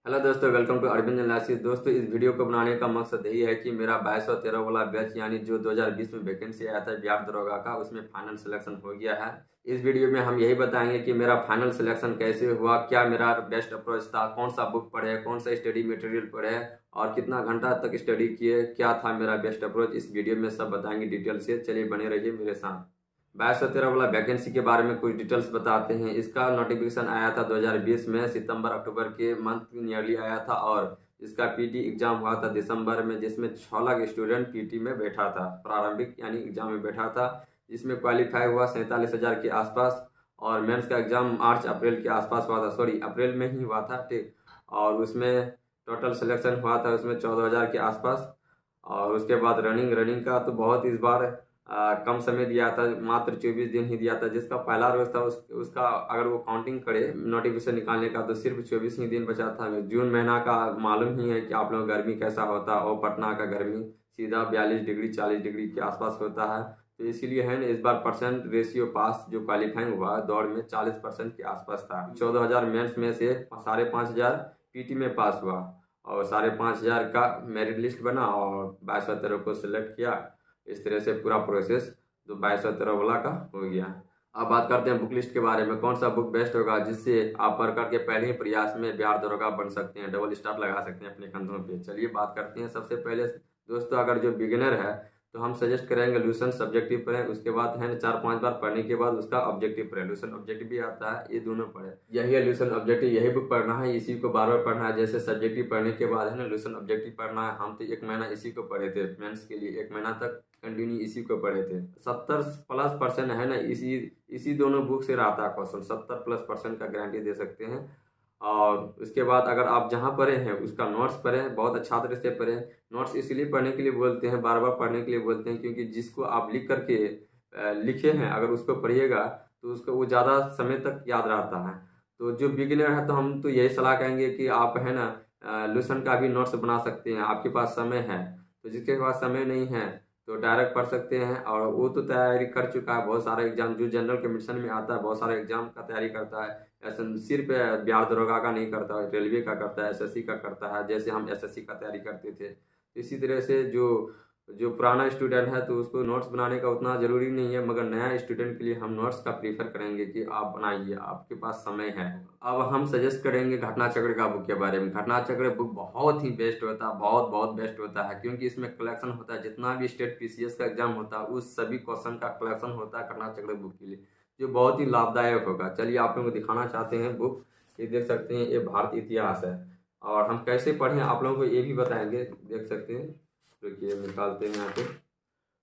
Hello दोस्तों, welcome to Arvind analysis. दोस्तों, इस वीडियो को बनाने का मकसद यही है कि मेरा 2213 वाला बैच यानी जो 2020 में वैकेंसी आया था बिहार दरोगा का, उसमें फाइनल सिलेक्शन हो गया है। इस वीडियो में हम यही बताएंगे कि मेरा फाइनल सिलेक्शन कैसे हुआ, क्या मेरा बेस्ट अप्रोच था, कौन सा बुक पढ़े, कौन सा स्टडी मटेरियल पढ़े और कितना घंटा तक स्टडी किए, क्या था मेरा बेस्ट अप्रोच। इस वीडियो में सब बताएंगे डिटेल से। चलिए बने रहिए मेरे साथ। 2213 वाला वैकेंसी के बारे में कुछ डिटेल्स बताते हैं। इसका नोटिफिकेशन आया था 2020 में सितंबर अक्टूबर के मंथ नियरली आया था और इसका पीटी एग्जाम हुआ था दिसंबर में, जिसमें 6 लाख स्टूडेंट पीटी में बैठा था, प्रारंभिक यानी एग्जाम में बैठा था। जिसमें क्वालिफाई हुआ 47,000 के आसपास और मेंस का एग्जाम मार्च अप्रैल के आसपास हुआ था, सॉरी अप्रैल में ही हुआ था, ठीक। और उसमें टोटल सिलेक्शन हुआ था उसमें 14,000 के आसपास। और उसके बाद रनिंग का तो बहुत इस बार कम समय दिया था, मात्र 24 दिन ही दिया था। जिसका पहला रोज था उसका अगर वो काउंटिंग करे नोटिफिकेशन निकालने का तो सिर्फ 24 ही दिन बचा था। जून महीना का मालूम ही है कि आप लोग गर्मी कैसा होता है, और पटना का गर्मी सीधा 42 डिग्री 40 डिग्री के आसपास होता है। तो इसीलिए है ना, इस बार परसेंट रेशियो पास जो क्वालिफाइंग हुआ दौड़ में 40% के आसपास था। 14,000 मेंस में से 5,500 पीटी में पास हुआ और 5,500 का मेरिट लिस्ट बना और 2213 को सिलेक्ट किया। इस तरह से पूरा प्रोसेस तो 2213 वाला का हो गया। अब बात करते हैं बुक लिस्ट के बारे में, कौन सा बुक बेस्ट होगा जिससे आप पढ़ करके पहले ही प्रयास में बिहार दरोगा बन सकते हैं, डबल स्टार लगा सकते हैं अपने कंधों पे। चलिए बात करते हैं। सबसे पहले दोस्तों, अगर जो बिगिनर है तो हम सजेस्ट करेंगे लूसेंट सब्जेक्टिव पढ़ें। उसके बाद है ना 4-5 बार पढ़ने के बाद उसका ऑब्जेक्टिव पढ़ें। लूसेंट ऑब्जेक्टिव भी आता है, ये दोनों पढ़ें। यही है लूसेंट ऑब्जेक्टिव, यही बुक पढ़ना है, इसी को बार बार पढ़ना है। जैसे सब्जेक्टिव पढ़ने के बाद है ना लूसेंट ऑब्जेक्टिव पढ़ना है। हम तो 1 महीना इसी को पढ़े थे मेंस के लिए, 1 महीना तक कंटिन्यू इसी को पढ़े थे। 70+% है ना इसी दोनों बुक से रहता है क्वेश्चन, 70+% का गारंटी दे सकते हैं। और उसके बाद अगर आप जहाँ पढ़े हैं उसका नोट्स पढ़ें, बहुत अच्छा तरह से पढ़ें। नोट्स इसलिए पढ़ने के लिए बोलते हैं, बार बार पढ़ने के लिए बोलते हैं, क्योंकि जिसको आप लिख करके लिखे हैं अगर उसको पढ़िएगा तो उसको वो ज़्यादा समय तक याद रहता है। तो जो बिगिनर है तो हम तो यही सलाह कहेंगे कि आप है ना लूसेंट का भी नोट्स बना सकते हैं, आपके पास समय है। तो जिसके पास समय नहीं है तो डायरेक्ट पढ़ सकते हैं, और वो तो तैयारी कर चुका है, बहुत सारे एग्जाम जो जनरल कमीशन में आता है बहुत सारे एग्जाम का तैयारी करता है। ऐसा सिर्फ बिहार दरोगा का नहीं करता है, रेलवे का करता है, एसएससी का करता है, जैसे हम एसएससी का तैयारी करते थे। इसी तरह से जो जो पुराना स्टूडेंट है तो उसको नोट्स बनाने का उतना ज़रूरी नहीं है, मगर नया स्टूडेंट के लिए हम नोट्स का प्रीफर करेंगे कि आप बनाइए, आपके पास समय है। अब हम सजेस्ट करेंगे घटना चक्र का बुक के बारे में। घटना चक्र बुक बहुत ही बेस्ट होता है, बहुत बहुत बेस्ट होता है, क्योंकि इसमें कलेक्शन होता है जितना भी स्टेट पीसीएस का एग्जाम होता है उस सभी क्वेश्चन का कलेक्शन होता है घटना चक्र बुक के लिए, जो बहुत ही लाभदायक होगा। चलिए आप लोगों को दिखाना चाहते हैं बुक, ये देख सकते हैं, ये भारत इतिहास है। और हम कैसे पढ़ें आप लोगों को ये भी बताएंगे, देख सकते हैं। देखिए निकालते हैं यहाँ पे।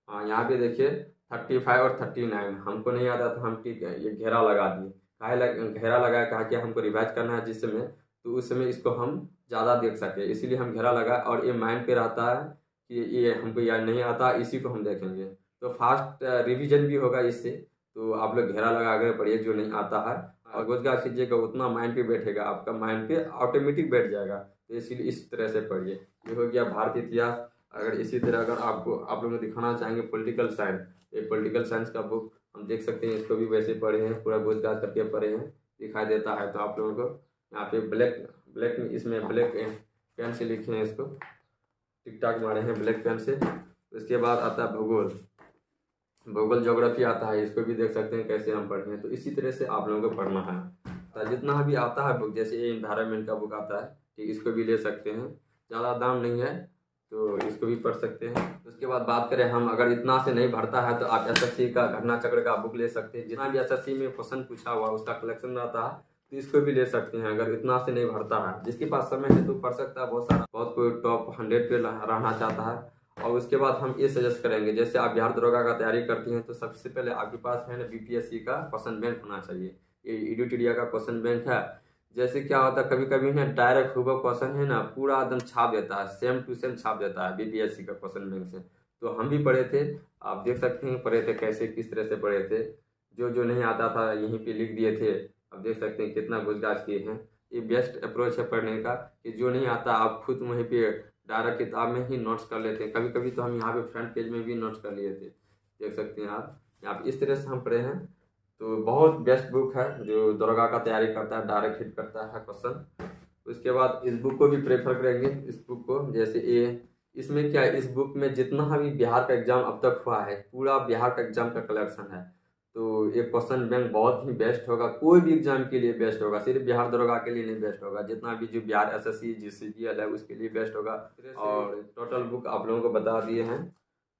हाँ यहाँ पे देखिए 35 और 39 हमको नहीं आता तो हम ठीक है ये घेरा लगा दिए। घेरा लगाया कहा कि हमको रिवाइज करना है जिस समय, तो उस समय इसको हम ज़्यादा देख सके, इसीलिए हम घेरा लगाए। और ये माइंड पे रहता है कि ये हमको याद नहीं आता, इसी को हम देखेंगे तो फास्ट रिवीजन भी होगा इससे। तो आप लोग घेरा लगा कर पढ़िए जो नहीं आता है, और रोजगार कीजिएगा उतना माइंड पे बैठेगा, आपका माइंड पे ऑटोमेटिक बैठ जाएगा। तो इसीलिए इस तरह से पढ़िए। ये हो गया भारत इतिहास। अगर इसी तरह अगर आपको आप लोग दिखाना चाहेंगे पॉलिटिकल साइंस, ये पॉलिटिकल साइंस का बुक हम देख सकते हैं, इसको भी वैसे पढ़े हैं, पूरा गोज-गाज करके पढ़े हैं, दिखाई देता है। तो आप लोगों को यहाँ पे ब्लैक ब्लैक में इसमें ब्लैक पेन से लिखे हैं, इसको टिक टाक मारे हैं ब्लैक पेन से। उसके बाद आता है भूगोल, भूगोल ज्योग्राफी आता है, इसको भी देख सकते हैं कैसे हम पढ़े हैं। तो इसी तरह से आप लोगों को पढ़ना है, तो जितना भी आता है बुक, जैसे ये एनवायरनमेंट का बुक आता है, ठीक, इसको भी ले सकते हैं, ज़्यादा दाम नहीं है तो इसको भी पढ़ सकते हैं। उसके बाद बात करें हम, अगर इतना से नहीं भरता है तो आप एसएससी का घटना चक्र का बुक ले सकते हैं, जितना भी एसएससी में क्वेश्चन पूछा हुआ उसका कलेक्शन रहता है, तो इसको भी ले सकते हैं। अगर इतना से नहीं भरता है, जिसके पास समय है तो पढ़ सकता है, बहुत सारा, बहुत कोई टॉप 100 पे रहना चाहता है। और उसके बाद हम ये सजेस्ट करेंगे, जैसे आप बिहार दरोगा का तैयारी करती हैं तो सबसे पहले आपके पास है ना बीपीएससी का क्वेश्चन बैंक होना चाहिए। ये एडुटेरिया का क्वेश्चन बैंक है। जैसे क्या होता है कभी कभी ना डायरेक्ट हुआ क्वेश्चन है ना पूरा एकदम छाप देता है, सेम टू सेम छाप देता है बीपीएससी का क्वेश्चन बैंक से। तो हम भी पढ़े थे, आप देख सकते हैं पढ़े थे कैसे किस तरह से पढ़े थे। जो जो नहीं आता था यहीं पे लिख दिए थे, अब देख सकते हैं कितना गुजरात किए हैं। ये बेस्ट अप्रोच है पढ़ने का, कि जो नहीं आता आप खुद वहीं पे डायरेक्ट किताब में ही नोट्स कर लेते हैं। कभी कभी तो हम यहाँ पे फ्रंट पेज में भी नोट्स कर लिए थे, देख सकते हैं आप यहाँ पे, इस तरह से हम पढ़े हैं। तो बहुत बेस्ट बुक है, जो दरोगा का तैयारी करता है डायरेक्ट हिट करता है क्वेश्चन। उसके बाद इस बुक को भी प्रेफर करेंगे, इस बुक को। जैसे ये इसमें क्या है, इस बुक में जितना भी बिहार का एग्जाम अब तक हुआ है पूरा बिहार का एग्जाम का कलेक्शन है। तो ये क्वेश्चन बैंक बहुत ही बेस्ट होगा, कोई भी एग्जाम के लिए बेस्ट होगा, सिर्फ बिहार दरोगा के लिए नहीं बेस्ट होगा, जितना भी जो बिहार एसएससी जीसीपीएल है उसके लिए बेस्ट होगा। और टोटल बुक आप लोगों को बता दिए हैं।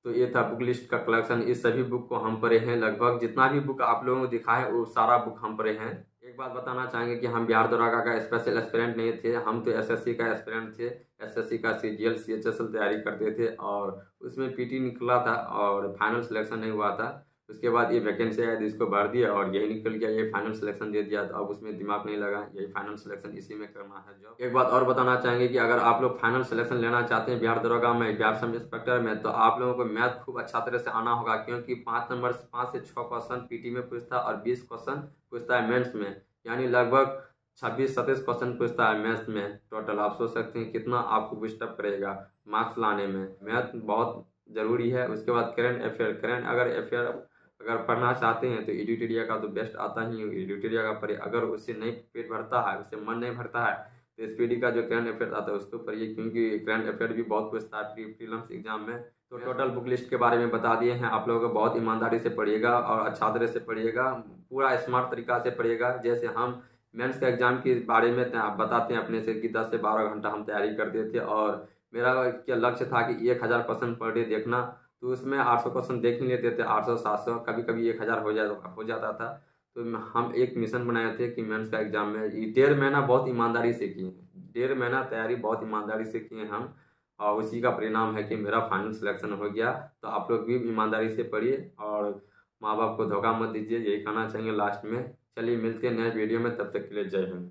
तो ये था बुक लिस्ट का कलेक्शन। इस सभी बुक को हम पढ़े हैं, लगभग जितना भी बुक आप लोगों को दिखा है वो सारा बुक हम पढ़े हैं। एक बात बताना चाहेंगे कि हम बिहार दरोगा का स्पेशल एस्पिरेंट नहीं थे, हम तो एसएससी का एस्पिरेंट थे। एसएससी का सीजीएल सीएचएसएल तैयारी करते थे और उसमें पीटी निकला था और फाइनल सिलेक्शन नहीं हुआ था। उसके बाद ये वैकेंसी आया, इसको भर दिया और यही निकल गया, ये फाइनल सिलेक्शन दे दिया। तो अब उसमें दिमाग नहीं लगा, यही फाइनल सिलेक्शन इसी में करना है जॉब। एक बात और बताना चाहेंगे कि अगर आप लोग फाइनल सिलेक्शन लेना चाहते हैं बिहार दरोगा में, बिहार सब इंस्पेक्टर में, तो आप लोगों को मैथ खूब अच्छा तरह से आना होगा, क्योंकि 5 से 6 क्वेश्चन पीटी में पूछता है और 20 क्वेश्चन पूछता है मेंस में, यानी लगभग 26-27 क्वेश्चन पूछता है मैथ्स में टोटल। आप सोच सकते हैं कितना आपको डिस्टर्ब करेगा मार्क्स लाने में। मैथ बहुत ज़रूरी है। उसके बाद करंट अफेयर अगर पढ़ना चाहते हैं तो एडिटोरिया का तो बेस्ट आता ही है, एडिटोरिया का पढ़िए। अगर उससे नहीं पेट भरता है, उससे मन नहीं भरता है, तो एसपीडी का जो करंट अफेयर आता है उसको पढ़िए, क्योंकि करंट अफेयर भी बहुत पूछता है प्रीलिम्स एग्जाम में। तो टोटल बुक लिस्ट के बारे में बता दिए हैं, आप लोगों को बहुत ईमानदारी से पढ़िएगा और अच्छा तरह से पढ़िएगा, पूरा स्मार्ट तरीका से पढ़िएगा। जैसे हम मेंस का एग्जाम के बारे में बताते हैं अपने से कि 10 से 12 घंटा हम तैयारी करते थे और मेरा क्या लक्ष्य था कि 1000 क्वेश्चन पर डे देखना। तो उसमें 800 क्वेश्चन देख ही लेते थे, 800-700, कभी कभी 1000 हो जाता था। तो हम एक मिशन बनाए थे कि मेंस का एग्जाम में 1.5 महीना बहुत ईमानदारी से किए, 1.5 महीना तैयारी बहुत ईमानदारी से किए हम, और उसी का परिणाम है कि मेरा फाइनल सिलेक्शन हो गया। तो आप लोग भी ईमानदारी से पढ़िए और माँ बाप को धोखा मत दीजिए, यही कहना चाहिए लास्ट में। चलिए मिलते हैं नेक्स्ट वीडियो में, तब तक के लिए जय हिंद।